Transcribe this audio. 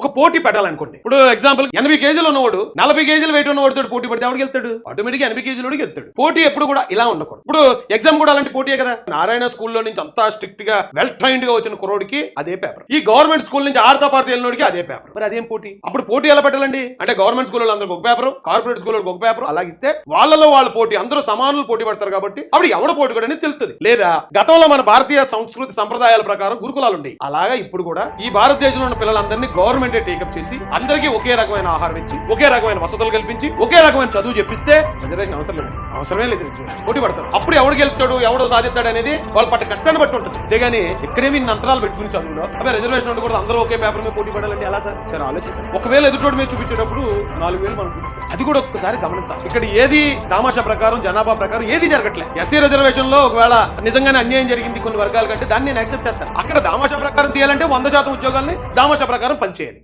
ఒక పోటీ పెట్టాలనుకోండి. ఇప్పుడు ఎగ్జాంపుల్ 80 కేజీలు ఉన్నవాడు 40 కేజీలు వెయిట్ ఉన్నవాడితో పోటీ పడితే ఎవరికి వెళ్తాడు? ఆటోమేటిక్ 80 కేజీలోకి వెళ్తాడు. పోటీ ఎప్పుడు కూడా ఇలా ఉండకూడదు. ఇప్పుడు ఎగ్జామ్ కూడా అలాంటి పోటీయే కదా. నారాయణ స్కూల్లో నుంచి అంతా స్ట్రిక్ట్ గా వెల్ ట్రైన్డ్ గా వచ్చిన కుర్రోడికి అదే పేపర్, ఈ గవర్నమెంట్ స్కూల్ నుంచి ఆడతా పార్టీ వెళ్ళినోడికి అదే పేపర్. మరి అదేం పోటీ? అప్పుడు పోటీ ఎలా పెట్టాలండి? అంటే గవర్నమెంట్ స్కూల్లో అందరికి ఒక పేపర్, కార్పొరేట్ స్కూల్లో ఒక పేపర్ అలాగిస్తే వాళ్ళలో వాళ్ళ పోటీ, అందరూ సమానులు పోటీ పడతారు కాబట్టి అప్పుడు ఎవడ పోటీ కూడా తెలుస్తుంది. లేదా గతంలో మన భారతీయ సంస్కృతి సంప్రదాయాల ప్రకారం గురుకులాలు ఉండేవి. అలాగా ఇప్పుడు కూడా ఈ భారతదేశంలో ఉన్న పిల్లలందరినీ గవర్నమెంటే టేకప్ చేసి అందరికీ ఒకే రకమైన ఆహారం ఇచ్చి, ఒకే రకమైన వసతులు కల్పించి, ఒకే రకమైన చదువు చెప్పిస్తే రిజర్వేషన్ అవసరమే లేదు. పోటీ పడతారు. అప్పుడు ఎవడు గెలుస్తాడు, ఎవడో సాధిస్తాడు అనేది వాళ్ళు పట్ట కష్టాన్ని బట్టి ఉంటుంది. అంతేగాని ఇక్కడేమి అంతరాలు పెట్టుకుని చదువులో అదే రిజర్వేషన్ ఉండకూడదు, అందరూ ఒకే పేపర్ మీద పోటీ పడాలంటే ఎలా సార్? సరే ఆలోచించారు. ఒకవేళ ఎదుటోడు మీద చూపించేటప్పుడు 4000 మనం చూపిస్తాం. అది కూడా ఒక్కసారి గమనించాలి. ఇక్కడ ఏది తామాషా ప్రకారం, జనాభా ప్రకారం ఏది జరగట్లేదు. ఎస్సీ రిజర్వేషన్ లో ఒకవేళ నిజంగానే అన్యాయం జరిగింది కొన్ని వర్గాల కంటే దాన్ని నేను యాక్సెప్ట్ చేస్తాను. అక్కడ దామాషా ప్రకారం తీయాలంటే 100% ఉద్యోగాల్ని దామాషా ప్రకారం పనిచేయాలి.